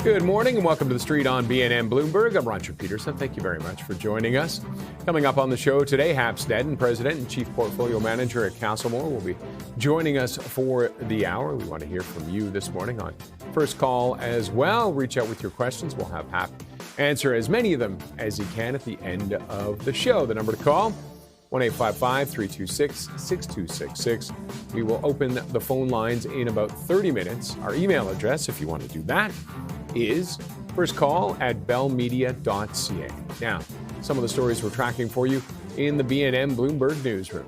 Good morning and welcome to The Street on BNN Bloomberg. I'm Roger Peterson. Thank you very much for joining us. Coming up on the show today, Hap Sneddon, President and Chief Portfolio Manager at Castlemore, will be joining us for the hour. We want to hear from you this morning on First Call as well. Reach out with your questions. We'll have Hap answer as many of them as he can at the end of the show. The number to call, 1-855-326-6266. We will open the phone lines in about 30 minutes. Our email address, if you want to do that, is firstcall@bellmedia.ca. Now, some of the stories we're tracking for you in the BNN Bloomberg newsroom.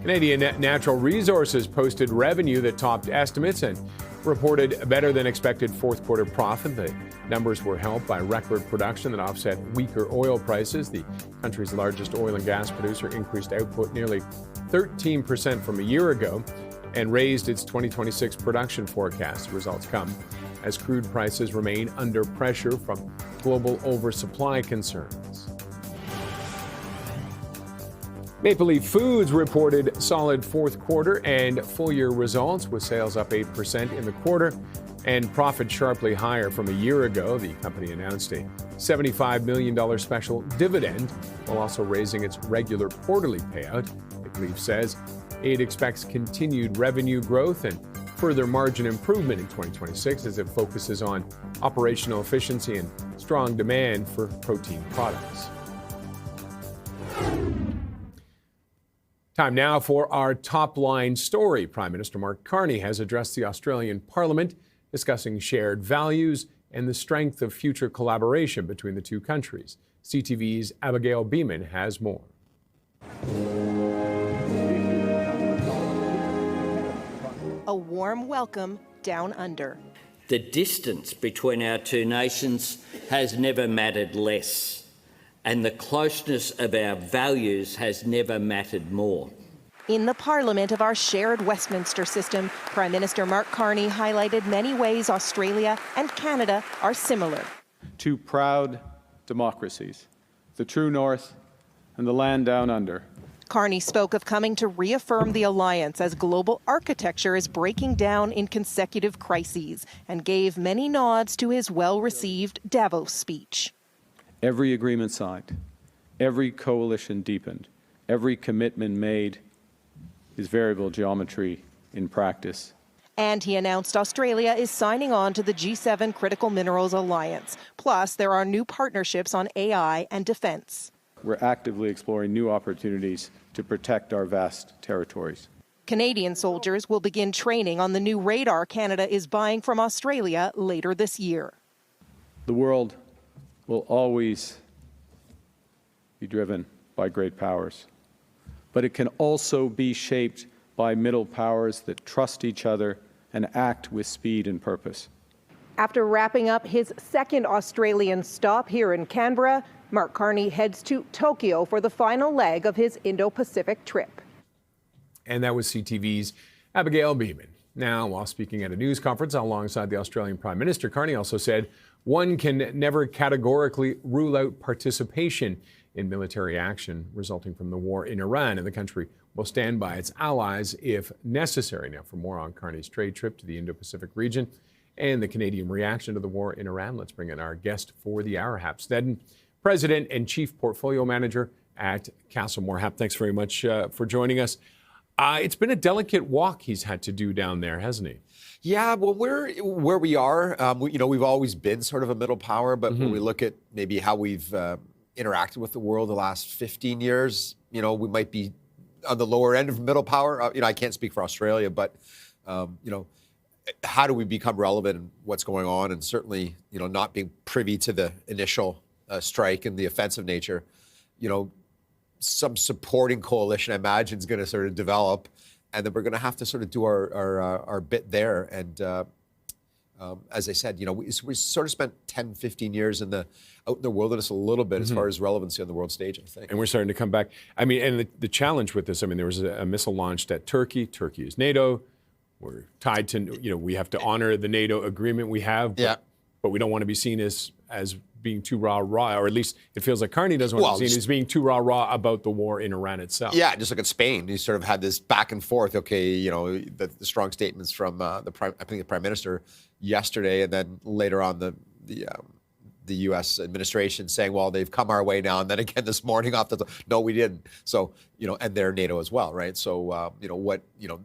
Canadian Natural Resources posted revenue that topped estimates and reported better than expected fourth quarter profit. The numbers were helped by record production that offset weaker oil prices. The country's largest oil and gas producer increased output nearly 13% from a year ago and raised its 2026 production forecast. Results come as crude prices remain under pressure from global oversupply concerns. Maple Leaf Foods reported solid fourth quarter and full-year results, with sales up 8% in the quarter and profit sharply higher from a year ago. The company announced a $75 million special dividend while also raising its regular quarterly payout. Maple Leaf says it expects continued revenue growth and further margin improvement in 2026 as it focuses on operational efficiency and strong demand for protein products. Time now for our top-line story. Prime Minister Mark Carney has addressed the Australian Parliament, discussing shared values and the strength of future collaboration between the two countries. CTV's Abigail Beeman has more. A warm welcome down under. The distance between our two nations has never mattered less, and the closeness of our values has never mattered more. In the Parliament of our shared Westminster system, Prime Minister Mark Carney highlighted many ways Australia and Canada are similar. Two proud democracies, the true north and the land down under. Carney spoke of coming to reaffirm the alliance as global architecture is breaking down in consecutive crises, and gave many nods to his well-received Davos speech. Every agreement signed, every coalition deepened, every commitment made is variable geometry in practice. And he announced Australia is signing on to the G7 Critical Minerals Alliance. Plus, there are new partnerships on AI and defense. We're actively exploring new opportunities to protect our vast territories. Canadian soldiers will begin training on the new radar Canada is buying from Australia later this year. The world will always be driven by great powers, but it can also be shaped by middle powers that trust each other and act with speed and purpose. After wrapping up his second Australian stop here in Canberra, Mark Carney heads to Tokyo for the final leg of his Indo-Pacific trip. And that was CTV's Abigail Beeman. Now, while speaking at a news conference alongside the Australian Prime Minister, Carney also said one can never categorically rule out participation in military action resulting from the war in Iran, and the country will stand by its allies if necessary. Now, for more on Carney's trade trip to the Indo-Pacific region and the Canadian reaction to the war in Iran, let's bring in our guest for the hour, Hap Sneddon, President and Chief Portfolio Manager at Castlemore. Hap, thanks very much for joining us. It's been a delicate walk he's had to do down there, hasn't he? Yeah, well, we're where we are. We've always been sort of a middle power, but when we look at maybe how we've interacted with the world the last 15 years, we might be on the lower end of middle power. I can't speak for Australia, but how do we become relevant in what's going on? And certainly, not being privy to the initial strike and the offensive nature, some supporting coalition, I imagine, is going to sort of develop, and then we're going to have to sort of do our bit there. And as I said, we sort of spent 10, 15 years out in the wilderness a little bit as far as relevancy on the world stage, I think. And we're starting to come back. And the challenge with this, there was a missile launched at Turkey. Turkey is NATO. We're tied to, we have to honor the NATO agreement we have, but we don't want to be seen as as being too rah-rah, or at least it feels like Carney doesn't want to be seen as being too rah-rah about the war in Iran itself. Yeah, just look at Spain. You sort of had this back and forth. Okay, you know, the strong statements from the Prime Minister yesterday, and then later on the U.S. administration saying, well, they've come our way now, and then again this morning off the no, we didn't. So, you know, and they're NATO as well, right? So, you know, what, you know,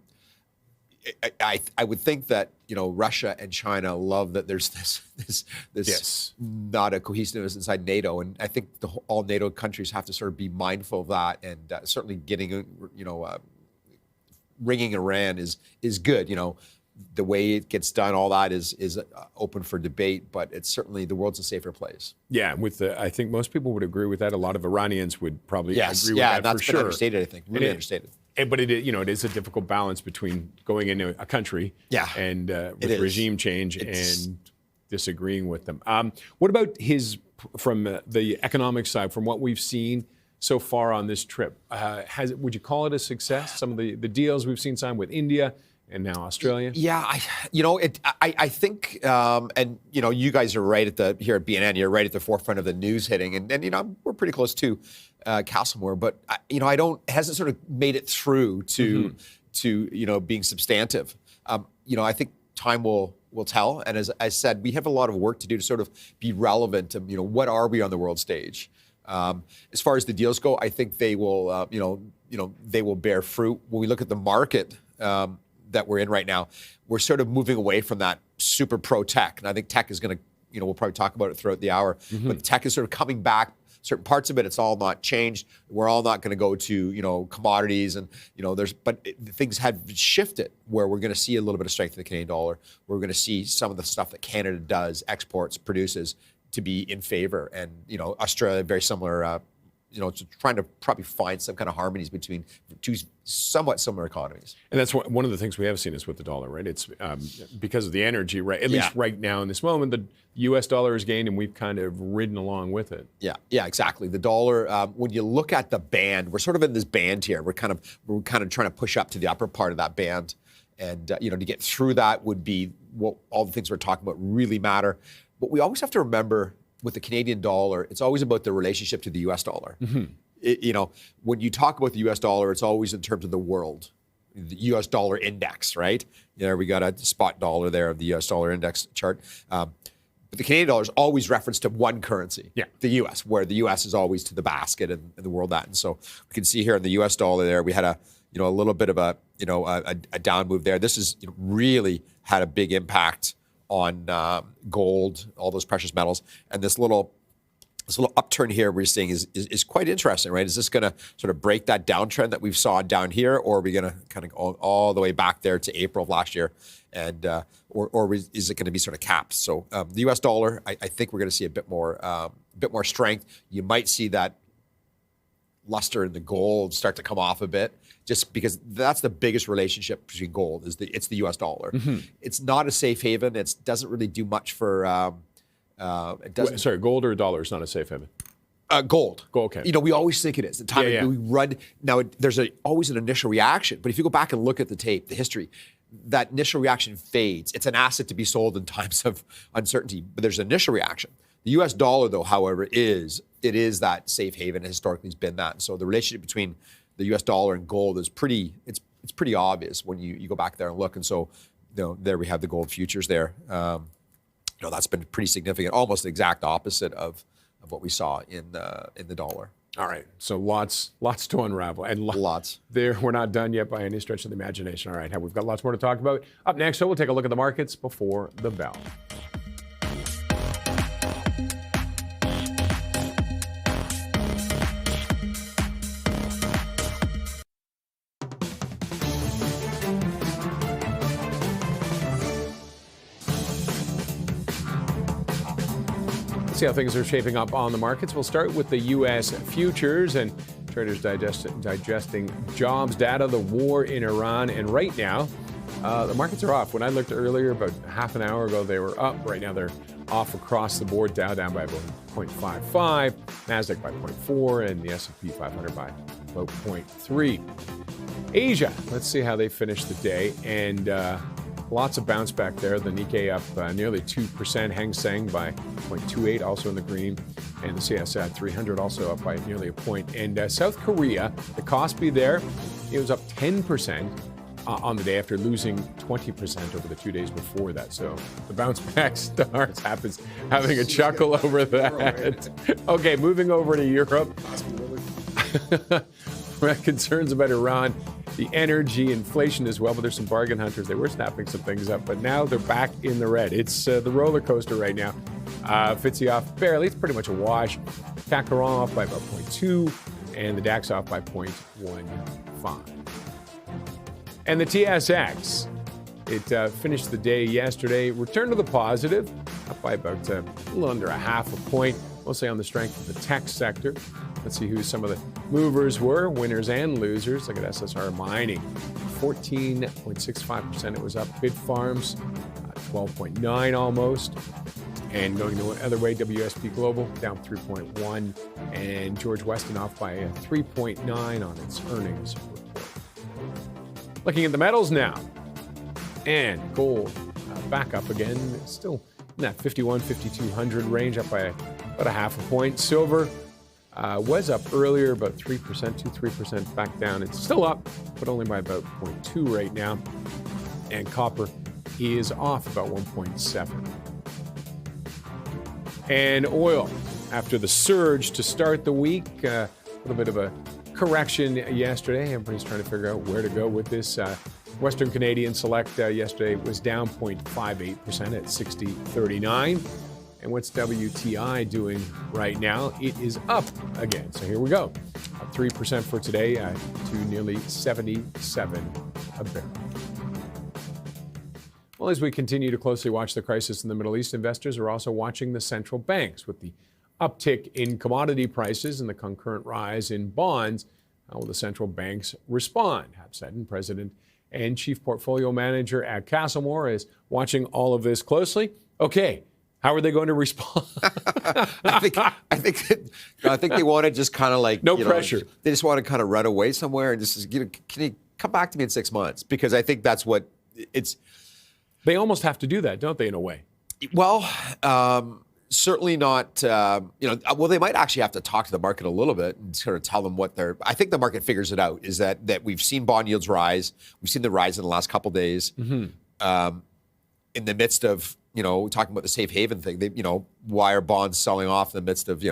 I would think that, you know, Russia and China love that there's this yes. not a cohesiveness inside NATO, and I think all NATO countries have to sort of be mindful of that, and certainly getting, you know, ringing Iran is good. You know, the way it gets done, all that is open for debate, but it's certainly the world's a safer place. Yeah, I think most people would agree with that. A lot of Iranians would probably agree with that and for that's been sure. understated, I think, really understated. But it, you know, it is a difficult balance between going into a country and with regime change and disagreeing with them. What about from the economic side, from what we've seen so far on this trip? Would you call it a success? Some of the deals we've seen signed with India and now Australia? Yeah, I think, and you know, you guys are right here at BNN. You're right at the forefront of the news hitting, and you know, we're pretty close to Castlemore, but you know, it hasn't sort of made it through to you know, being substantive. You know, I think time will tell, and as I said, we have a lot of work to do to sort of be relevant to, you know, what are we on the world stage. As far as the deals go, I think they will, you know, they will bear fruit. When we look at the market that we're in right now, we're sort of moving away from that super pro tech. And I think tech is going to, you know, we'll probably talk about it throughout the hour, but tech is sort of coming back. Certain parts of it, it's all not changed. We're all not going to go to, you know, commodities and, you know, things have shifted where we're going to see a little bit of strength in the Canadian dollar. We're going to see some of the stuff that Canada does, exports, produces, to be in favor. And, you know, Australia, very similar, you know, trying to probably find some kind of harmonies between two somewhat similar economies. And that's one of the things we have seen is with the dollar, right? It's because of the energy, right? At least right now in this moment, the U.S. dollar has gained, and we've kind of ridden along with it. Yeah, exactly. The dollar. When you look at the band, we're sort of in this band here. We're kind of trying to push up to the upper part of that band, and you know, to get through that would be what all the things we're talking about really matter. But we always have to remember, with the Canadian dollar, it's always about the relationship to the U.S. dollar. You know, when you talk about the U.S. dollar, it's always in terms of the world, the U.S. dollar index, right? There we got a spot dollar there of the U.S. dollar index chart. But the Canadian dollar is always referenced to one currency, the U.S., where the U.S. is always to the basket and the world that. And so we can see here in the U.S. dollar there, we had a little bit of a down move there. This is, you know, really had a big impact on gold, all those precious metals, and this little upturn here we're seeing is quite interesting, right? Is this going to sort of break that downtrend that we've saw down here, or are we going to kind of go all the way back there to April of last year, and or is it going to be sort of capped? So the U.S. dollar, I think we're going to see a bit more strength. You might see that luster in the gold start to come off a bit, just because that's the biggest relationship between gold it's the U.S. dollar. It's not a safe haven. It doesn't really do much for. Sorry, gold or dollar is not a safe haven. Gold. Okay. You know, we always think it is. The time we run now, there's always an initial reaction, but if you go back and look at the tape, the history, that initial reaction fades. It's an asset to be sold in times of uncertainty, but there's an initial reaction. The U.S. dollar, though, however, is that safe haven. It historically has been that. And so the relationship between the U.S. dollar and gold is pretty obvious when you go back there and look. And so, you know, there we have the gold futures there. You know, that's been pretty significant, almost the exact opposite of what we saw in the dollar. All right, so lots to unravel, and lots. We're not done yet by any stretch of the imagination. All right, we've got lots more to talk about. Up next, we'll take a look at the markets before the bell. See how things are shaping up on the markets. We'll start with the U.S. futures, and traders digesting jobs data, the war in Iran, and right now the markets are off. When I looked earlier, about half an hour ago, they were up. Right now they're off across the board. Dow down by about 0.55, Nasdaq by 0.4, and the S&P 500 by about 0.3. Asia, let's see how they finish the day, and Lots of bounce back there. The Nikkei up nearly 2%. Hang Seng by 0.28, also in the green. And the CSI 300 also up by nearly a point. And South Korea, the Kospi there, it was up 10% on the day after losing 20% over the 2 days before that. So the bounce back starts having a chuckle over that. Okay, moving over to Europe. Concerns about Iran, the energy, inflation as well, but there's some bargain hunters. They were snapping some things up, but now they're back in the red. It's the roller coaster right now. FTSE off barely. It's pretty much a wash. CAC 40 off by about 0.2, and the DAX off by 0.15. And the TSX, it finished the day yesterday, returned to the positive, up by about a little under a half a point, mostly on the strength of the tech sector. Let's see who some of the movers were, winners and losers. Look at SSR Mining, 14.65% it was up. Bitfarms, 12.9 almost. And going the other way, WSP Global down 3.1. And George Weston off by a 3.9 on its earnings report. Looking at the metals now. And gold back up again. It's still in that 5,200 range, up by about a half a point. Silver was up earlier, about 3%, 2-3% back down. It's still up, but only by about 0.2 right now. And copper is off about 1.7. And oil, after the surge to start the week, a little bit of a correction yesterday. Everybody's trying to figure out where to go with this. Western Canadian Select yesterday was down 0.58% at 60.39. And what's WTI doing right now? It is up again. So here we go. Up 3% for today to nearly 77 a barrel. Well, as we continue to closely watch the crisis in the Middle East, investors are also watching the central banks. With the uptick in commodity prices and the concurrent rise in bonds, how will the central banks respond? Hap Seddon, President and Chief Portfolio Manager at Castlemore, is watching all of this closely. Okay, how are they going to respond? I think they want to just kind of like no pressure. They just want to kind of run away somewhere and just can you come back to me in 6 months? Because I think that's what it's. They almost have to do that, don't they? In a way. Well, certainly not. Well, they might actually have to talk to the market a little bit and sort of tell them what they're. I think the market figures it out. Is that we've seen bond yields rise. We've seen the rise in the last couple of days. Mm-hmm. In the midst of talking about the safe haven thing, why are bonds selling off in the midst of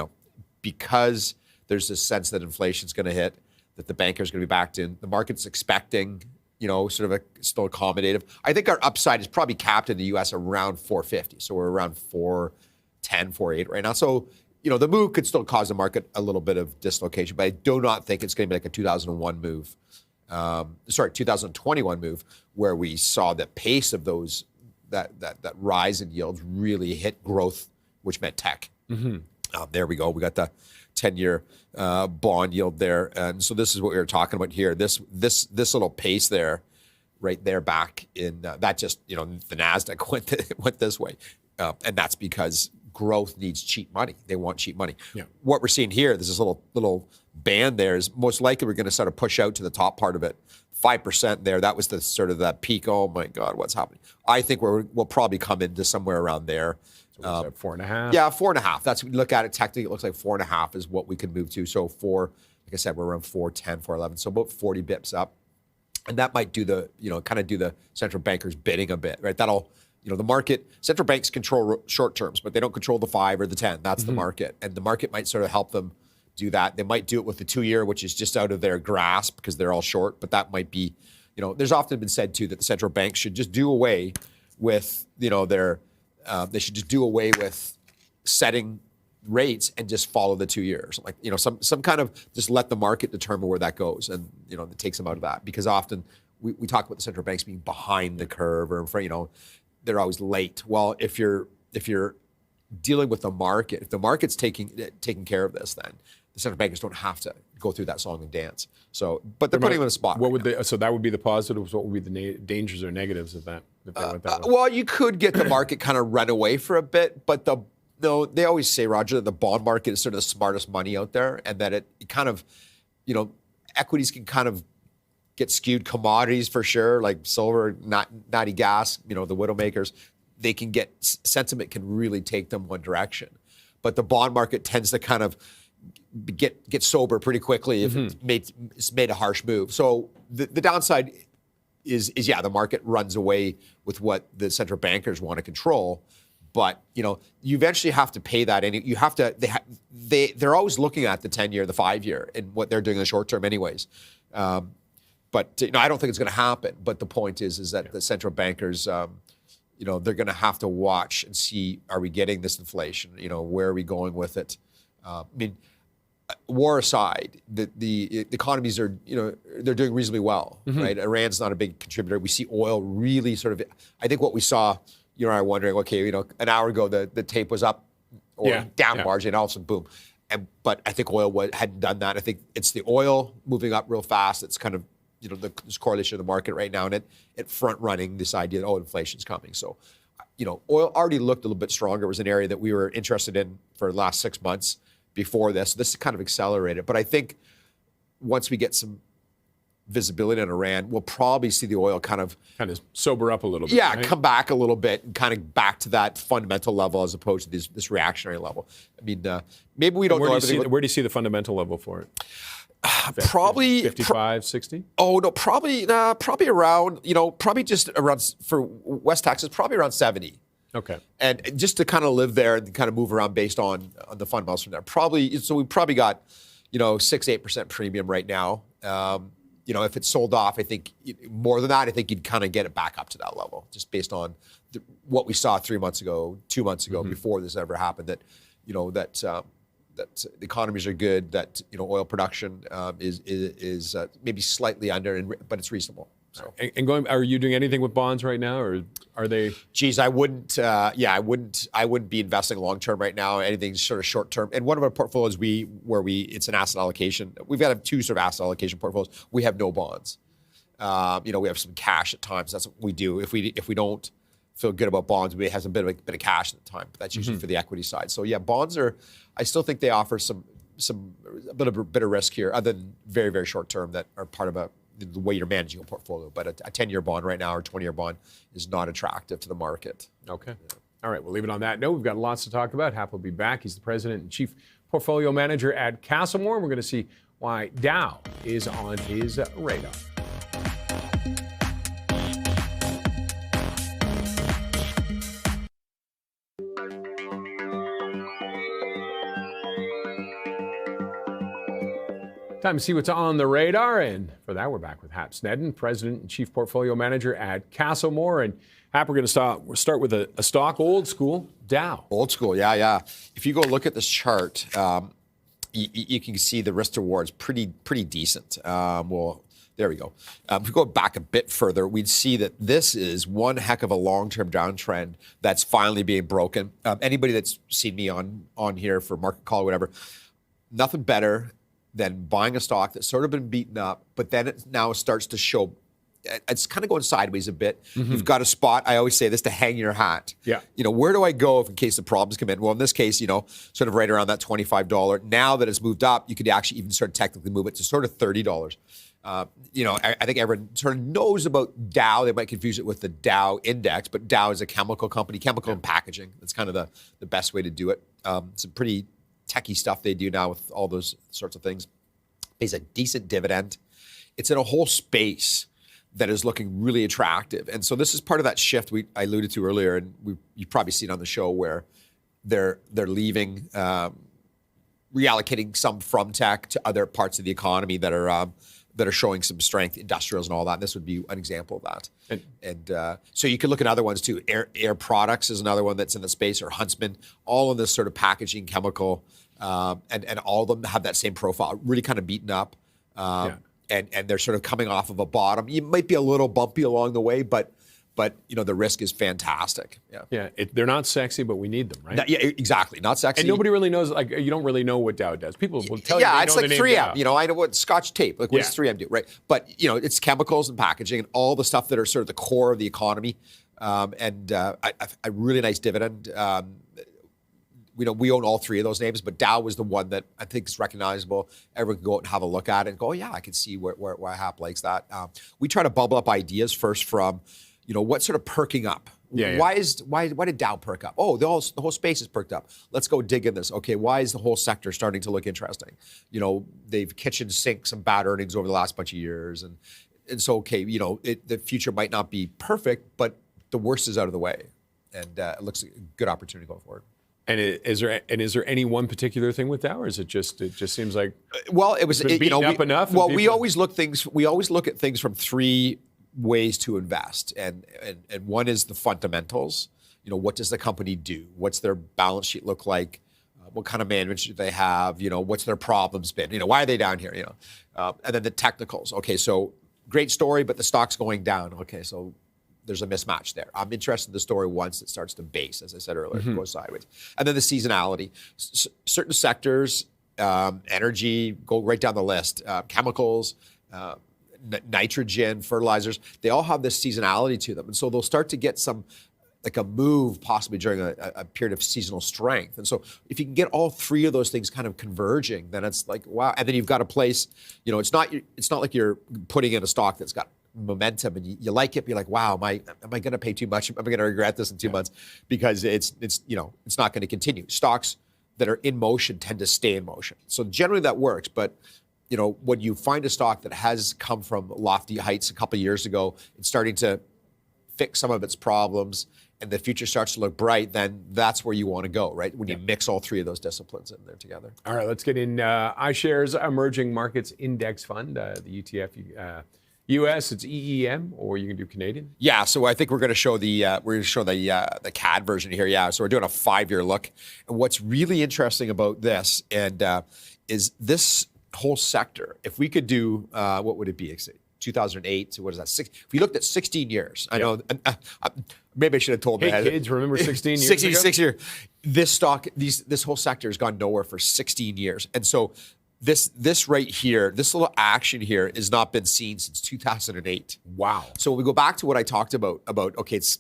because there's this sense that inflation's going to hit, that the bankers going to be backed in. The market's expecting. Sort of still accommodative. I think our upside is probably capped in the U.S. around 450. So we're around 410, 4.8 right now. So, the move could still cause the market a little bit of dislocation, but I do not think it's going to be like a 2001 move. 2021 move where we saw the pace of those, that rise in yields really hit growth, which meant tech. Mm-hmm. There we go. We got the 10-year bond yield there. And so this is what we were talking about here. This little pace there, right there back in that just, the NASDAQ went this way. And that's because growth needs cheap money. They want cheap money. Yeah. What we're seeing here, there's this little band there is most likely we're going to sort of push out to the top part of it. 5% there. That was the sort of that peak. Oh my God, what's happening? I think we'll probably come into somewhere around there. So 4.5? Yeah, 4.5. That's, look at it technically, it looks like 4.5 is what we can move to. So like I said, we're around 410, 411. So about 40 bips up. And that might do the, kind of do the central bankers bidding a bit, right? That'll, the market, central banks control short terms, but they don't control the 5 or the 10. That's the market. And the market might sort of help them do that. They might do it with the 2-year, which is just out of their grasp because they're all short. But that might be, there's often been said too that the central banks should just do away with, they should just do away with setting rates and just follow the 2 years. Like, some kind of just let the market determine where that goes. And, it takes them out of that because often we talk about the central banks being behind the curve or in front, they're always late. Well, if you're dealing with the market, if the market's taking care of this, then the central bankers don't have to go through that song and dance. So, but they're putting them in a spot. What would so that would be the positives. What would be the dangers or negatives of that? If they went that way? Well, you could get the market kind of run away for a bit, but they always say, Roger, that the bond market is sort of the smartest money out there, and that it kind of, equities can kind of get skewed. Commodities for sure, like silver, natty gas, the Widowmakers, they can get sentiment can really take them one direction. But the bond market tends to kind of get sober pretty quickly if it's made a harsh move. So the downside is the market runs away with what the central bankers want to control. But you eventually have to pay that, and you have to. They're always looking at the 10-year, the 5-year, and what they're doing in the short term, anyways. But I don't think it's going to happen. But the point is that the central bankers, they're going to have to watch and see: are we getting this inflation? Where are we going with it? War aside, the economies are, they're doing reasonably well, right? Iran's not a big contributor. We see oil really sort of. I think what we saw. You and I are wondering, okay, an hour ago the tape was up or down marginally, and all of a sudden, boom. But I think oil hadn't done that. I think it's the oil moving up real fast. It's kind of, this correlation of the market right now, and it front running this idea that, inflation's coming. So, oil already looked a little bit stronger. It was an area that we were interested in for the last 6 months before this. This kind of accelerated. But I think once we get some visibility on Iran, we'll probably see the oil kind of sober up a little bit. Yeah, right? come back a little bit and kind of back to that fundamental level as opposed to this reactionary level. Maybe we don't know everything. Where do you see the fundamental level for it? Probably 55, 60? Oh no, probably around, probably just around, for West Texas, probably around 70. Okay. And just to kind of live there and kind of move around based on the fundamentals from there. So we probably got, 6-8% premium right now. If it's sold off, I think more than that, I think you'd kind of get it back up to that level, just based on what we saw 3 months ago, 2 months ago, before this ever happened. That the economies are good. That oil production is maybe slightly under, but it's reasonable. So. And are you doing anything with bonds right now, or are they? Geez, I wouldn't. I wouldn't be investing long term right now. Anything sort of short term. And one of our portfolios, it's an asset allocation. We've got 2 sort of asset allocation portfolios. We have no bonds. We have some cash at times. That's what we do. If we don't feel good about bonds, we have a bit of cash at the time. But that's usually for the equity side. So bonds are. I still think they offer a bit of risk here, other than very, very short term, that are part of the way you're managing a portfolio. But a 10-year bond right now or 20-year bond is not attractive to the market. Okay. Yeah. All right, we'll leave it on that note. We've got lots to talk about. Hap will be back. He's the president and chief portfolio manager at Castlemore. We're going to see why Dow is on his radar. Time to see what's on the radar, and for that, we're back with Hap Snedden, President and Chief Portfolio Manager at Castlemore. And Hap, we're going to start with a stock, old school, Dow. Old school, yeah. If you go look at this chart, you can see the risk to reward is pretty decent. There we go. If we go back a bit further, we'd see that this is one heck of a long-term downtrend that's finally being broken. Anybody that's seen me on here for market call or whatever, nothing better than buying a stock that's sort of been beaten up, but then it now starts to show, it's kind of going sideways a bit. You've got a spot, I always say this, to hang your hat. Yeah. Where do I go in case the problems come in? Well, in this case, sort of right around that $25. Now that it's moved up, you could actually even sort of technically move it to sort of $30. I think everyone sort of knows about Dow. They might confuse it with the Dow index, but Dow is a chemical company, and packaging. That's kind of the best way to do it. Some pretty techie stuff they do now with all those sorts of things. Pays a decent dividend. It's in a whole space that is looking really attractive. And so this is part of that shift I alluded to earlier, and you've probably seen on the show where they're leaving, reallocating some from tech to other parts of the economy that are showing some strength, industrials and all that. And this would be an example of that. And so you can look at other ones too. Air Products is another one that's in the space, or Huntsman, all in this sort of packaging, chemical, and all of them have that same profile, really kind of beaten up. And they're sort of coming off of a bottom. You might be a little bumpy along the way, but the risk is fantastic. They're not sexy, but we need them, right? Exactly. Not sexy. And nobody really knows. Like, you don't really know what Dow does. People will tell you. Yeah, it's like 3M. Dow. I know what Scotch tape. Like, what does 3M do, right? But it's chemicals and packaging and all the stuff that are sort of the core of the economy. A really nice dividend. we own all three of those names, but Dow was the one that I think is recognizable. Everyone can go out and have a look at it and go, oh, yeah, I can see why Hap likes that. We try to bubble up ideas first from, what's sort of perking up. Yeah. Why did Dow perk up? Oh, the whole space is perked up. Let's go dig in this. Okay, why is the whole sector starting to look interesting? They've kitchen sink some bad earnings over the last bunch of years, and so the future might not be perfect, but the worst is out of the way, and it looks like a good opportunity going forward. And is there any one particular thing with Dow, or is it just seems like it's been beaten up enough? Well, we always look at things from three ways to invest, and one is the fundamentals. What does the company do? What's their balance sheet look like? What kind of management do they have? What's their problems been? Why are they down here? And then the technicals. Okay, so great story, but the stock's going down. Okay, so there's a mismatch there. I'm interested in the story once it starts to base, as I said earlier, to go sideways. And then the seasonality. Certain sectors, energy, go right down the list. Chemicals, nitrogen, fertilizers, they all have this seasonality to them. And so they'll start to get like a move possibly during a period of seasonal strength. And so if you can get all three of those things kind of converging, then it's like, wow. And then you've got a place, it's not like you're putting in a stock that's got momentum and you like it, but you're like, wow, am I going to pay too much? Am I going to regret this in 2 months? Because it's not going to continue. Stocks that are in motion tend to stay in motion. So generally that works, but when you find a stock that has come from lofty heights a couple of years ago, it's starting to fix some of its problems, and the future starts to look bright, then that's where you want to go, right? When you mix all three of those disciplines in there together. All right, let's get in iShares Emerging Markets Index Fund, the ETF. U.S. it's EEM, or you can do Canadian. Yeah, so I think we're going to show the CAD version here. Yeah, so we're doing a 5-year look, and what's really interesting about this is this whole sector. If we could do, what would it be? 2008 to what is that? If we looked at 16 years, I know. Maybe I should have told them. Hey, kids, remember 16 years 66 years. This stock, this whole sector has gone nowhere for 16 years, and so this right here, this little action here, has not been seen since 2008. Wow. So when we go back to what I talked about okay, it's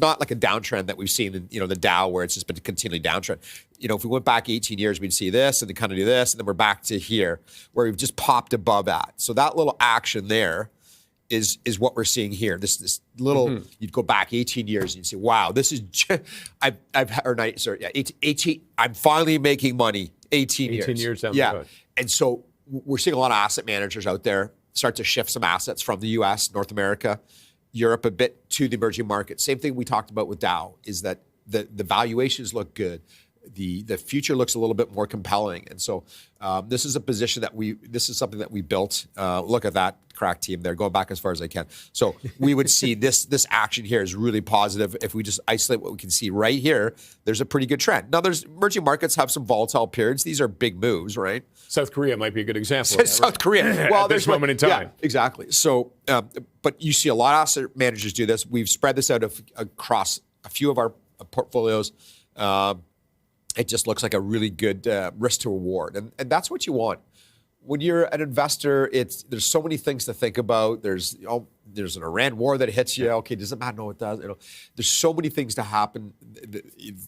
not like a downtrend that we've seen in the Dow where it's just been a continually downtrend. If we went back 18 years, we'd see this and then kind of do this, and then we're back to here where we've just popped above that. So that little action there is what we're seeing here. This little, you'd go back 18 years and you'd say, wow, this is, 18, I'm finally making money 18 years. 18 years down the road. And so we're seeing a lot of asset managers out there start to shift some assets from the US, North America, Europe a bit to the emerging markets. Same thing we talked about with Dow is that the valuations look good. The future looks a little bit more compelling. And so this is a position this is something that we built. Look at that crack team there, going back as far as I can. So we would see this action here is really positive. If we just isolate what we can see right here, there's a pretty good trend. Now, there's emerging markets have some volatile periods. These are big moves, right? South Korea might be a good example. South Korea. Well, at this moment in time. Yeah, exactly. So, but you see a lot of asset managers do this. We've spread this out across a few of our portfolios. It just looks like a really good risk to reward. And that's what you want. When you're an investor, there's so many things to think about. There's an Iran war that hits you. Okay, doesn't matter. No, it does. There's so many things to happen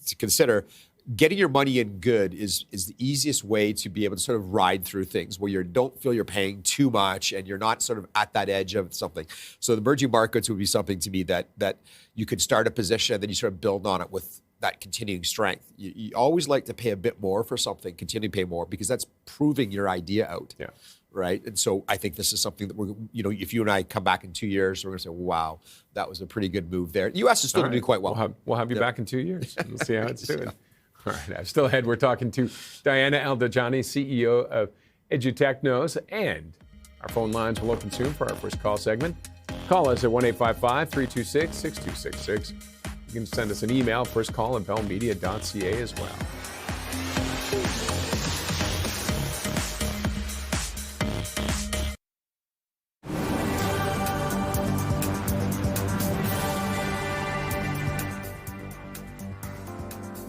to consider. Getting your money in good is the easiest way to be able to sort of ride through things where you don't feel you're paying too much and you're not sort of at that edge of something. So the emerging markets would be something to me that you could start a position and then you sort of build on it with that continuing strength. You always like to pay a bit more for something, continue to pay more, because that's proving your idea out. Yeah. Right. And so I think this is something that if you and I come back in 2 years, we're going to say, wow, that was a pretty good move there. The U.S. is still going to do quite well. We'll have you back in 2 years. We'll see how it's doing. All right. Still ahead, we're talking to Diana Al-Dajani, CEO of Edtech, and our phone lines will open soon for our first call segment. Call us at 1-855-326-6266. You can send us an email, firstcall@bellmedia.ca as well.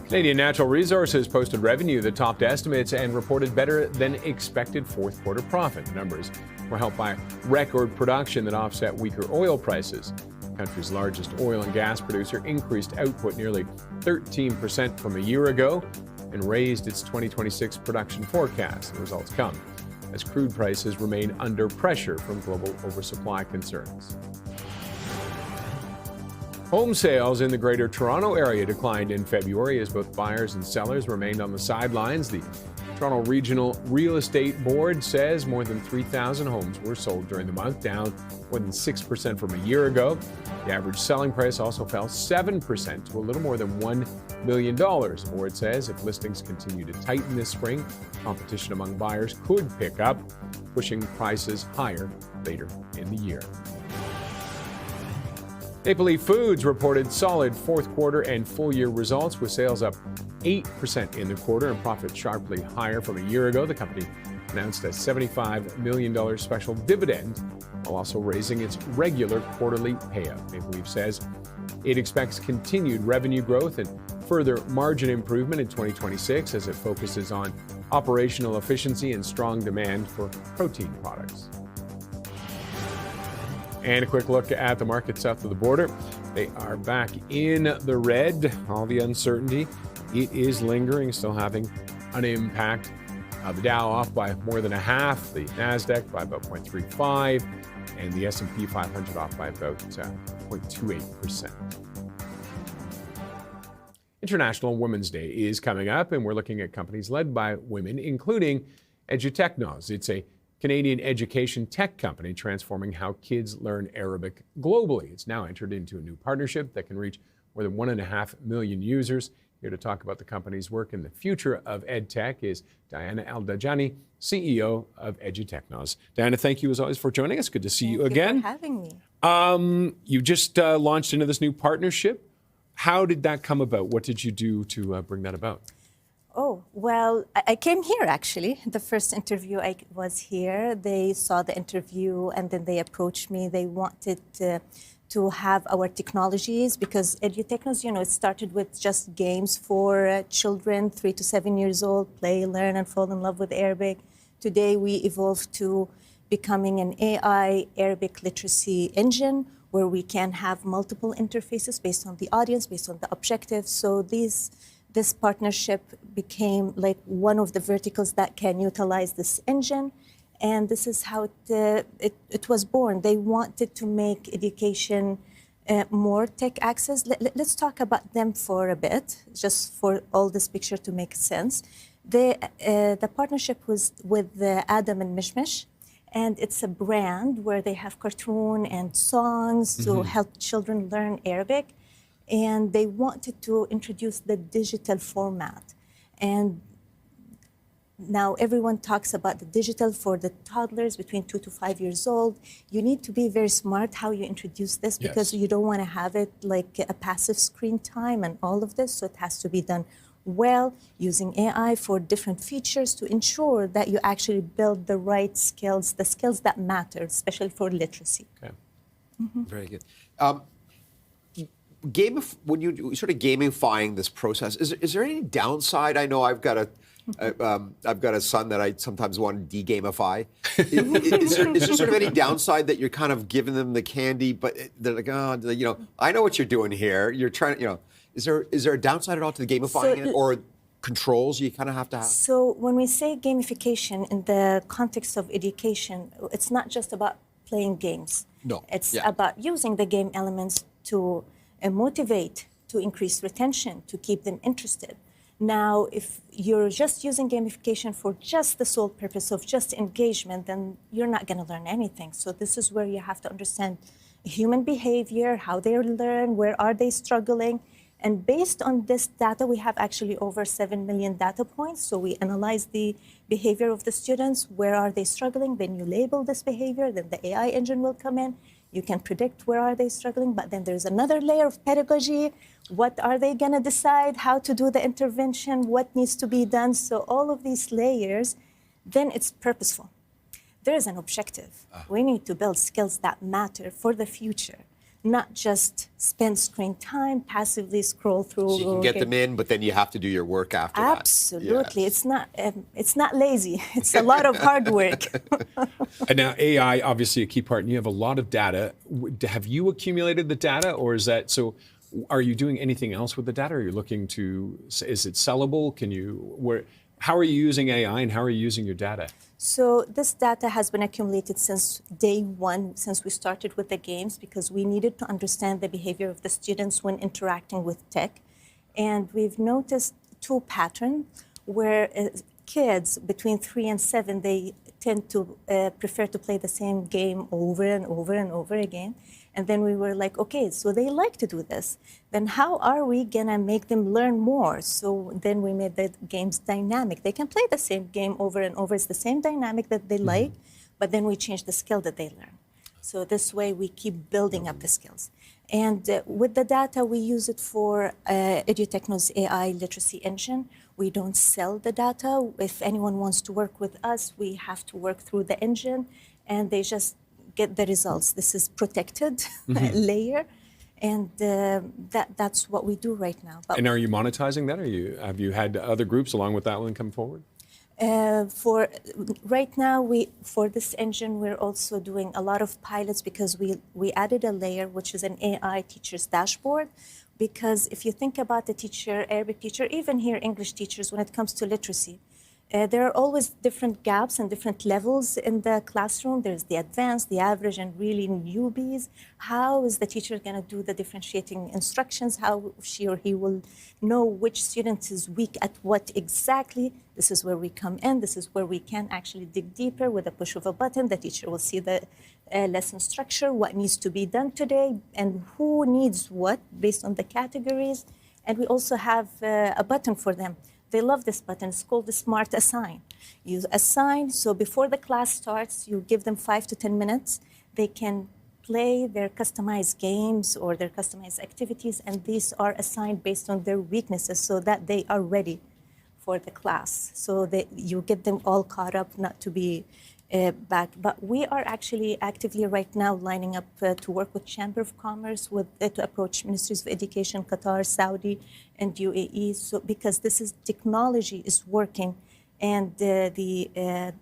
Canadian Natural Resources posted revenue that topped estimates and reported better than expected fourth quarter profit. The numbers were helped by record production that offset weaker oil prices. country's largest oil and gas producer, increased output nearly 13% from a year ago and raised its 2026 production forecast. The results come as crude prices remain under pressure from global oversupply concerns. Home sales in the Greater Toronto Area declined in February as both buyers and sellers remained on the sidelines. The Toronto Regional Real Estate Board says more than 3,000 homes were sold during the month, down more than 6% from a year ago. The average selling price also fell 7% to a little more than $1 million. The board says if listings continue to tighten this spring, competition among buyers could pick up, pushing prices higher later in the year. Maple Leaf Foods reported solid fourth quarter and full year results with sales up 8% in the quarter and profits sharply higher from a year ago. The company announced a $75 million special dividend while also raising its regular quarterly payout. Maple Leaf says it expects continued revenue growth and further margin improvement in 2026 as it focuses on operational efficiency and strong demand for protein products. And a quick look at the markets south of the border. They are back in the red. All the uncertainty, it is lingering, still having an impact. The Dow off by more than a half, the Nasdaq by about 0.35, and the S&P 500 off by about 0.28%. International Women's Day is coming up, and we're looking at companies led by women, including Edutech. It's a Canadian education tech company transforming how kids learn Arabic globally. It's now entered into a new partnership that can reach more than 1.5 million users. Here to talk about the company's work and the future of Edtech is Diana Al-Dajani, CEO of Edutech. Diana, thank you as always for joining us. Good to see you again. Thank you for having me. You just launched into this new partnership. How did that come about? What did you do to bring that about? Oh, well, I came here actually. The first interview I was here. They saw the interview and then they approached me. They wanted to have our technologies because Edutech, it started with just games for children 3 to 7 years old, play, learn, and fall in love with Arabic. Today we evolved to becoming an AI Arabic literacy engine where we can have multiple interfaces based on the audience, based on the objective. So this partnership became like one of the verticals that can utilize this engine. And this is how it was born. They wanted to make education more tech access. Let's talk about them for a bit, just for all this picture to make sense. The partnership was with Adam and Mishmish, and it's a brand where they have cartoon and songs to help children learn Arabic. And they wanted to introduce the digital format. And now everyone talks about the digital for the toddlers between 2 to 5 years old. You need to be very smart how you introduce this because you don't want to have it like a passive screen time and all of this. So it has to be done well using AI for different features to ensure that you actually build the right skills, the skills that matter, especially for literacy. Okay. Very good. When you sort of gamifying this process, is there any downside? I know I've got a son that I sometimes want to de-gamify. Is there sort of any downside that you're kind of giving them the candy, but they're like, oh, I know what you're doing here. You're trying, is there a downside at all to the gamifying it, or controls you kind of have to have? So when we say gamification in the context of education, it's not just about playing games. No. It's about using the game elements to motivate, to increase retention, to keep them interested. Now, if you're just using gamification for just the sole purpose of just engagement, then you're not going to learn anything. So this is where you have to understand human behavior, how they learn, where are they struggling. And based on this data, we have actually over 7 million data points. So we analyze the behavior of the students. Where are they struggling? Then you label this behavior. Then the AI engine will come in. You can predict where are they struggling, but then there's another layer of pedagogy. What are they going to decide? How to do the intervention? What needs to be done? So all of these layers, then it's purposeful. There is an objective. We need to build skills that matter for the future. not just spend screen time, passively scroll through. So you can get them in, but then you have to do your work after Absolutely. that. It's not lazy. It's a lot of hard work. And now AI, obviously a key part, and you have a lot of data. Have you accumulated the data, or is that so? Are you doing anything else with the data? Are you looking to? Is it sellable? How are you using AI, and how are you using your data? So this data has been accumulated since day one, since we started with the games, because we needed to understand the behavior of the students when interacting with tech. And we've noticed two patterns where kids between 3 and 7, they tend to prefer to play the same game over and over and over again. And then we were like, okay, so they like to do this. Then how are we gonna make them learn more? So then we made the games dynamic. They can play the same game over and over. It's the same dynamic that they like, but then we change the skill that they learn. So this way we keep building up the skills. And with the data, we use it for Edutechno's AI literacy engine. We don't sell the data. If anyone wants to work with us, we have to work through the engine, and they just get the results. This is protected layer, and that's what we do right now. But and are you monetizing that? Have you had other groups along with that one come forward? For right now, for this engine, we're also doing a lot of pilots because we added a layer, which is an AI teacher's dashboard. Because if you think about the teacher, Arabic teacher, even here English teachers, when it comes to literacy, there are always different gaps and different levels in the classroom. There's the advanced, the average, and really newbies. How is the teacher going to do the differentiating instructions? How she or he will know which student is weak at what exactly? This is where we come in. This is where we can actually dig deeper with a push of a button. The teacher will see the lesson structure, what needs to be done today, and who needs what based on the categories. And we also have a button for them. They love this button. It's called the Smart Assign. You assign, so before the class starts, you give them 5 to 10 minutes. They can play their customized games or their customized activities, and these are assigned based on their weaknesses so that they are ready for the class. So that you get them all caught up, not to be back. But we are actually actively right now lining up to work with Chamber of Commerce to approach Ministries of Education, Qatar, Saudi, and UAE. So because this is technology is working, and the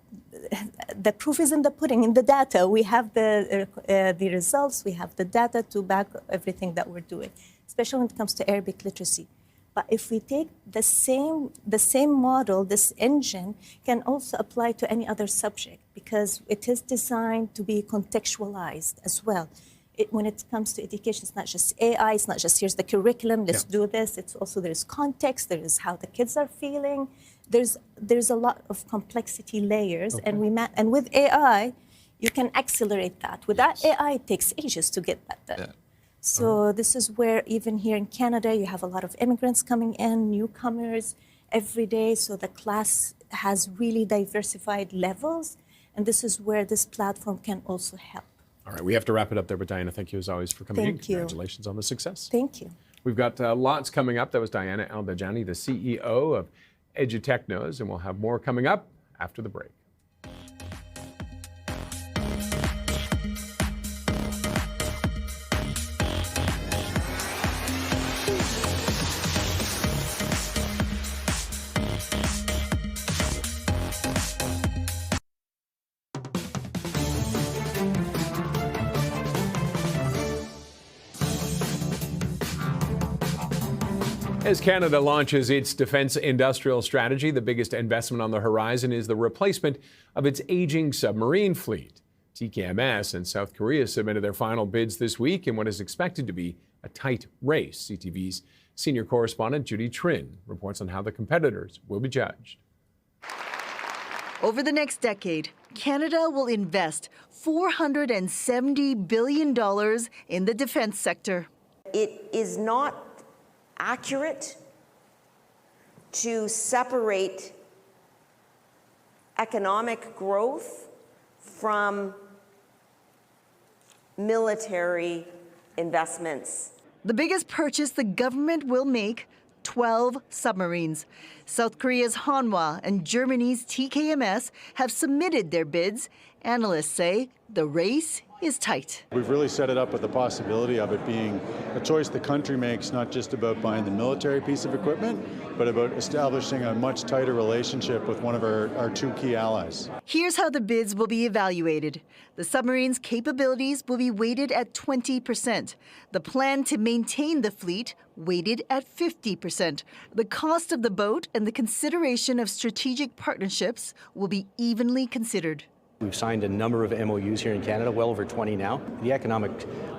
proof is in the pudding, in the data. We have the results, we have the data to back everything that we're doing, especially when it comes to Arabic literacy. But if we take the same model, this engine can also apply to any other subject because it is designed to be contextualized as well. When it comes to education, it's not just AI, it's not just here's the curriculum, let's do this. It's also there's context, there is how the kids are feeling. There's a lot of complexity layers, and with AI, you can accelerate that. Without AI, it takes ages to get that done. Yeah. So this is where even here in Canada, you have a lot of immigrants coming in, newcomers every day. So the class has really diversified levels. And this is where this platform can also help. All right, we have to wrap it up there, but Diana, thank you as always for coming in. Thank you. Congratulations on the success. Thank you. We've got lots coming up. That was Diana Al-Dajani, the CEO of Edutechnos, and we'll have more coming up after the break. As Canada launches its defense industrial strategy, the biggest investment on the horizon is the replacement of its aging submarine fleet. TKMS and South Korea submitted their final bids this week in what is expected to be a tight race. CTV's senior correspondent Judy Trin reports on how the competitors will be judged. Over the next decade, Canada will invest $470 billion in the defense sector. It is not accurate to separate economic growth from military investments. The biggest purchase the government will make, 12 submarines. South Korea's Hanwha and Germany's TKMS have submitted their bids. Analysts say the race is tight. We've really set it up with the possibility of it being a choice the country makes, not just about buying the military piece of equipment, but about establishing a much tighter relationship with one of our two key allies. Here's how the bids will be evaluated. The submarine's capabilities will be weighted at 20%. The plan to maintain the fleet weighted at 50%. The cost of the boat and the consideration of strategic partnerships will be evenly considered. We've signed a number of MOUs here in Canada, well over 20 now. The economic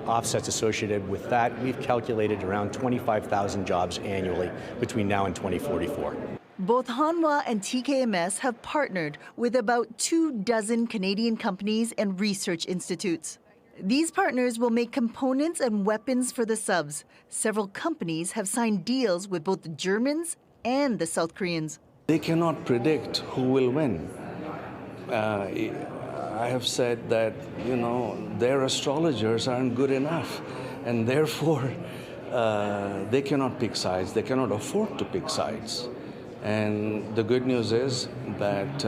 offsets associated with that, we've calculated around 25,000 jobs annually between now and 2044. Both Hanwha and TKMS have partnered with about 24 Canadian companies and research institutes. These partners will make components and weapons for the subs. Several companies have signed deals with both the Germans and the South Koreans. They cannot predict who will win. I have said that, their astrologers aren't good enough, and therefore they cannot pick sides. They cannot afford to pick sides. And the good news is that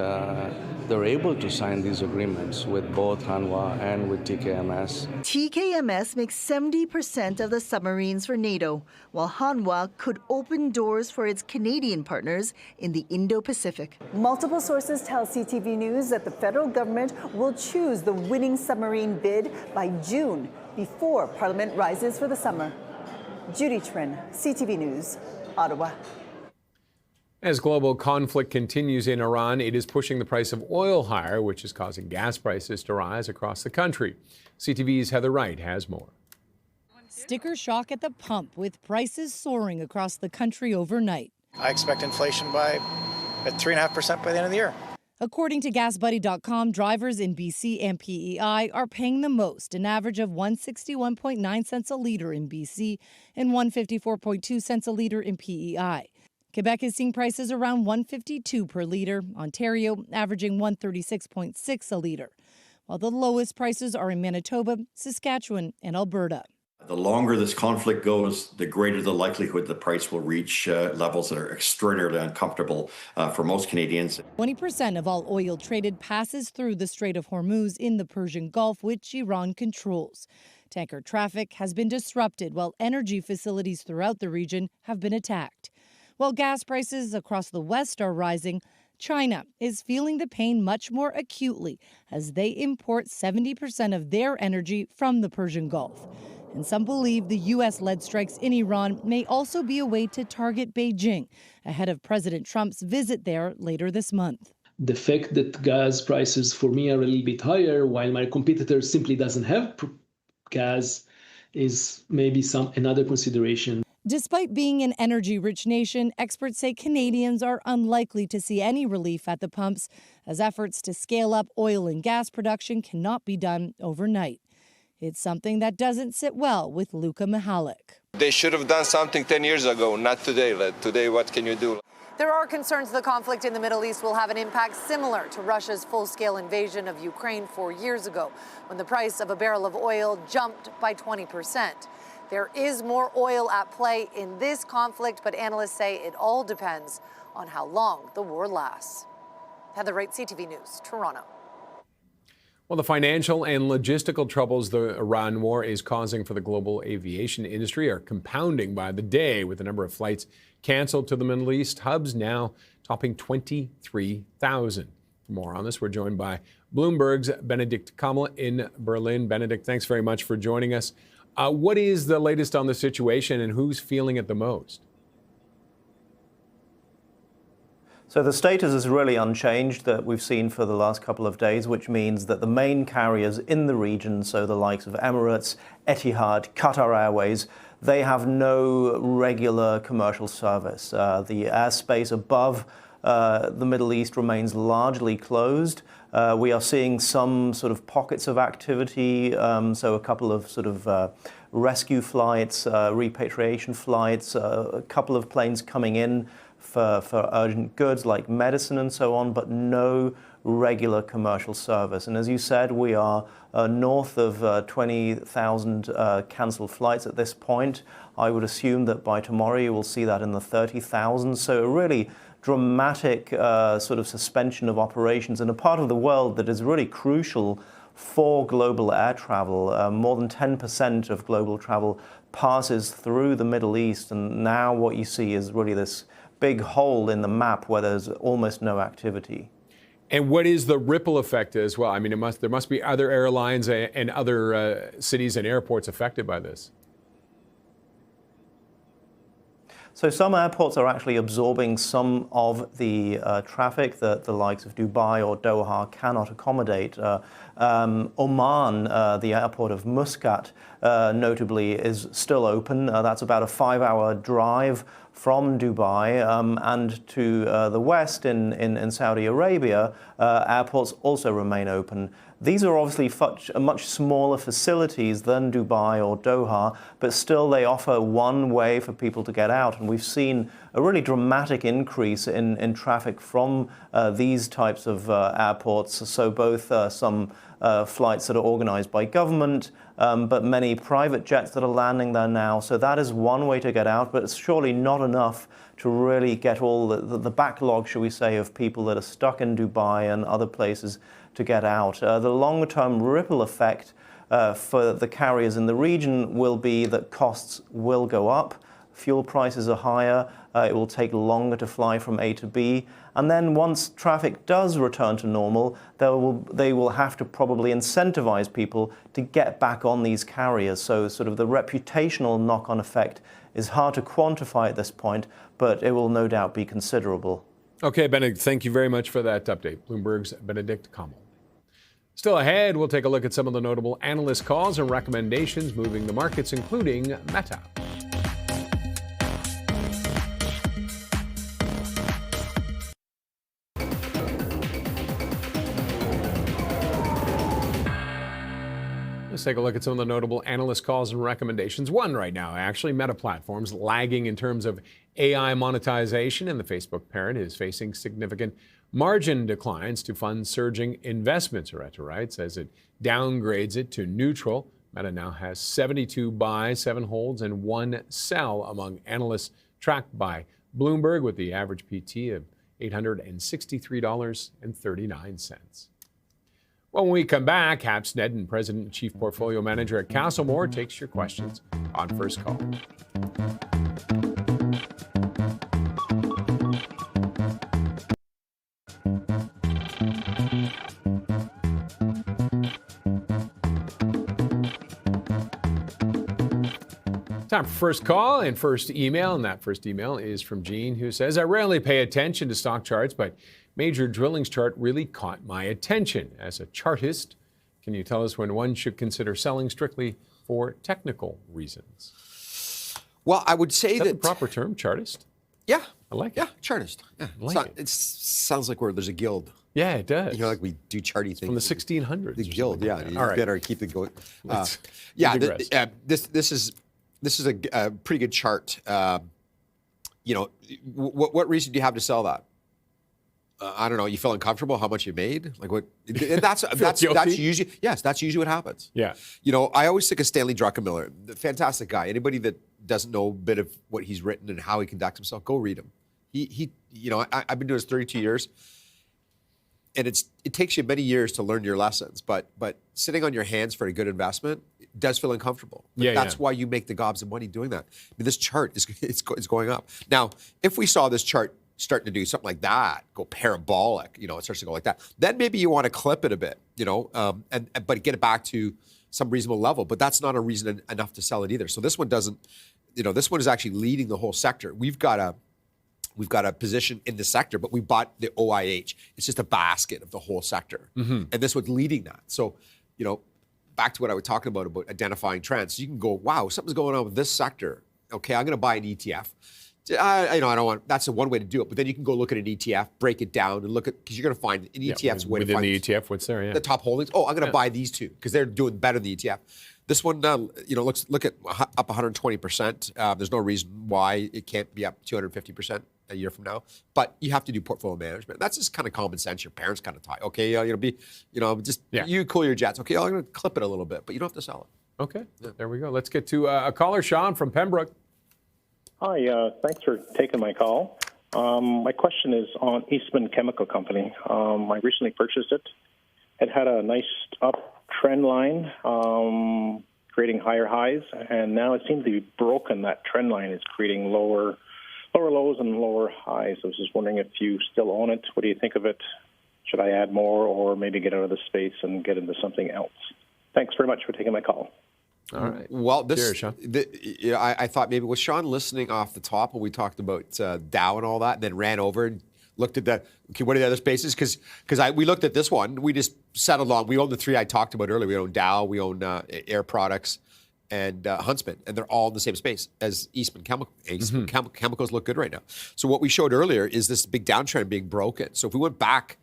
they're able to sign these agreements with both Hanwha and with TKMS. TKMS makes 70% of the submarines for NATO, while Hanwha could open doors for its Canadian partners in the Indo-Pacific. Multiple sources tell CTV News that the federal government will choose the winning submarine bid by June, before Parliament rises for the summer. Judy Trin, CTV News, Ottawa. As global conflict continues in Iran, it is pushing the price of oil higher, which is causing gas prices to rise across the country. CTV's Heather Wright has more. Sticker shock at the pump, with prices soaring across the country overnight. I expect inflation at 3.5% by the end of the year. According to GasBuddy.com, drivers in BC and PEI are paying the most, an average of 161.9 cents a litre in BC and 154.2 cents a litre in PEI. Quebec is seeing prices around $1.52 per litre, Ontario averaging $1.36.6 a litre, while the lowest prices are in Manitoba, Saskatchewan, and Alberta. The longer this conflict goes, the greater the likelihood the price will reach levels that are extraordinarily uncomfortable for most Canadians. 20% of all oil traded passes through the Strait of Hormuz in the Persian Gulf, which Iran controls. Tanker traffic has been disrupted, while energy facilities throughout the region have been attacked. While gas prices across the West are rising, China is feeling the pain much more acutely as they import 70% of their energy from the Persian Gulf. And some believe the U.S.-led strikes in Iran may also be a way to target Beijing ahead of President Trump's visit there later this month. The fact that gas prices for me are a little bit higher while my competitor simply doesn't have gas is maybe another consideration. Despite being an energy-rich nation, experts say Canadians are unlikely to see any relief at the pumps, as efforts to scale up oil and gas production cannot be done overnight. It's something that doesn't sit well with Luka Mihalik. They should have done something 10 years ago, not today. Today, what can you do? There are concerns the conflict in the Middle East will have an impact similar to Russia's full-scale invasion of Ukraine 4 years ago, when the price of a barrel of oil jumped by 20%. There is more oil at play in this conflict, but analysts say it all depends on how long the war lasts. Heather Wright, CTV News, Toronto. Well, the financial and logistical troubles the Iran war is causing for the global aviation industry are compounding by the day, with the number of flights canceled to the Middle East hubs now topping 23,000. For more on this, we're joined by Bloomberg's Benedict Kamel in Berlin. Benedict, thanks very much for joining us. What is the latest on the situation and who's feeling it the most? So the status is really unchanged that we've seen for the last couple of days, which means that the main carriers in the region, so the likes of Emirates, Etihad, Qatar Airways, they have no regular commercial service. The airspace above the Middle East remains largely closed. We are seeing some sort of pockets of activity, so a couple of sort of rescue flights, repatriation flights, a couple of planes coming in for urgent goods like medicine and so on, but no regular commercial service. And as you said, we are north of 20,000 cancelled flights at this point. I would assume that by tomorrow you will see that in the 30,000. So a really dramatic sort of suspension of operations in a part of the world that is really crucial for global air travel. More than 10% of global travel passes through the Middle East, and now what you see is really this big hole in the map where there's almost no activity. And what is the ripple effect as well? I mean, there must be other airlines and other cities and airports affected by this. So some airports are actually absorbing some of the traffic that the likes of Dubai or Doha cannot accommodate. Oman, the airport of Muscat, notably, is still open. That's about a 5-hour drive from Dubai, and to the west in Saudi Arabia, airports also remain open. These are obviously much smaller facilities than Dubai or Doha, but still they offer one way for people to get out. And we've seen a really dramatic increase in traffic from these types of airports. So both some flights that are organized by government, but many private jets that are landing there now. So that is one way to get out, but it's surely not enough to really get all the backlog, shall we say, of people that are stuck in Dubai and other places to get out. The longer-term ripple effect for the carriers in the region will be that costs will go up, fuel prices are higher, it will take longer to fly from A to B, and then once traffic does return to normal, they will have to probably incentivize people to get back on these carriers. So sort of the reputational knock-on effect is hard to quantify at this point, but it will no doubt be considerable. Okay, Benedict, thank you very much for that update. Bloomberg's Benedict Kamal. Still ahead, we'll take a look at some of the notable analyst calls and recommendations moving the markets, including Meta. Let's take a look at some of the notable analyst calls and recommendations. One right now, actually, Meta Platforms lagging in terms of AI monetization, and the Facebook parent is facing significant margin declines to fund surging investments, Areta writes, as it downgrades it to neutral. Meta now has 72 buys, 7 holds, and 1 sell among analysts tracked by Bloomberg, with the average PT of $863.39. When we come back, Hap Sneddon, and President and Chief Portfolio Manager at Castlemore, takes your questions on First Call. Time for First Call and first email, and that first email is from Jean, who says, I rarely pay attention to stock charts, but Major Drilling's chart really caught my attention. As a chartist, can you tell us when one should consider selling strictly for technical reasons? Well, I would say is that the proper term, chartist? Yeah. I like it. Yeah, chartist. Yeah. It sounds like there's a guild. Yeah, it does. You know, like we do charty things. From the 1600s. The guild, yeah. You All right. better keep it going. This is a pretty good chart. You know, what reason do you have to sell that? I don't know. You feel uncomfortable how much you made? Like what? That's usually that's usually what happens. Yeah. You know, I always think of Stanley Druckenmiller, the fantastic guy. Anybody that doesn't know a bit of what he's written and how he conducts himself, go read him. He you know, I've been doing this 32 years, and it takes you many years to learn your lessons. But sitting on your hands for a good investment does feel uncomfortable. That's why you make the gobs of money doing that. I mean, this chart is going up. Now, if we saw this chart starting to do something like that, go parabolic, you know, it starts to go like that, then maybe you want to clip it a bit, you know, but get it back to some reasonable level. But that's not a reason enough to sell it either. So this one doesn't, you know, this one is actually leading the whole sector. We've got a position in the sector, but we bought the OIH. It's just a basket of the whole sector. Mm-hmm. And this one's leading that. So, you know, back to what I was talking about identifying trends. So you can go, wow, something's going on with this sector. Okay, I'm going to buy an ETF. I don't want. That's the one way to do it. But then you can go look at an ETF, break it down, and look at, because you're going to find an ETF's way to find within the ETF. What's there? Yeah, the top holdings. Oh, I'm going to buy these two because they're doing better than the ETF. This one, you know, look at up 120%. There's no reason why it can't be up 250% a year from now. But you have to do portfolio management. That's just kind of common sense. Your parents kind of taught. Okay, you cool your jets. Okay, I'm going to clip it a little bit, but you don't have to sell it. Okay, there we go. Let's get to a caller, Sean from Pembroke. Hi, thanks for taking my call. My question is on Eastman Chemical Company. I recently purchased it. It had a nice trend line, creating higher highs, and now it seems to be broken. That trend line is creating lower lows and lower highs. I was just wondering if you still own it. What do you think of it? Should I add more or maybe get out of the space and get into something else? Thanks very much for taking my call. All right. Well, Cheers, Sean. I thought maybe was Sean listening off the top when we talked about Dow and all that, and then ran over and looked at what are the other spaces? Because we looked at this one. We just settled on. We own the three I talked about earlier. We own Dow, we own Air Products, and Huntsman, and they're all in the same space as Eastman Chemical. Chemicals look good right now. So what we showed earlier is this big downtrend being broken. So if we went back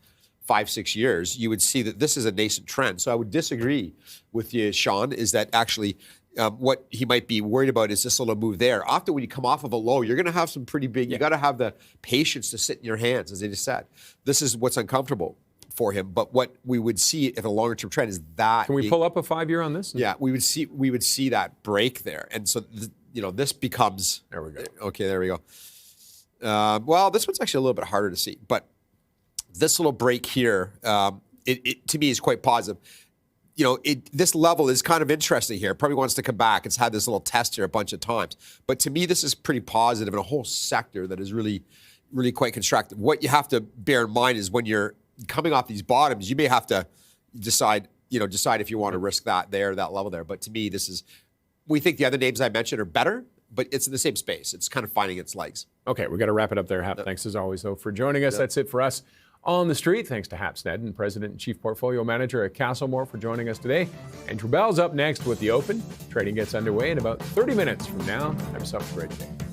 5-6 years, you would see that this is a nascent trend. So I would disagree with you, Sean, is that actually what he might be worried about is this little move there. Often when you come off of a low, you're going to have some pretty big, you got to have the patience to sit in your hands, as they just said. This is what's uncomfortable for him. But what we would see if a longer term trend is that. Can we pull up a 5-year on this? Yeah, we would see that break there. And so, this becomes. There we go. Okay, there we go. Well, this one's actually a little bit harder to see, but this little break here, it to me is quite positive. This level is kind of interesting here. It probably wants to come back. It's had this little test here a bunch of times. But to me, this is pretty positive in a whole sector that is really, really quite constructive. What you have to bear in mind is when you're coming off these bottoms, you may have to decide if you want to risk that level there. But to me, we think the other names I mentioned are better, but it's in the same space. It's kind of finding its legs. Okay, we got to wrap it up there, Hap. Thanks as always, though, for joining us. That's it for us on the street. Thanks to Hap Sneddon, President and Chief Portfolio Manager at Castlemore, for joining us today. Andrew Bell's up next with the Open. Trading gets underway in about 30 minutes from now. Have yourself a great day.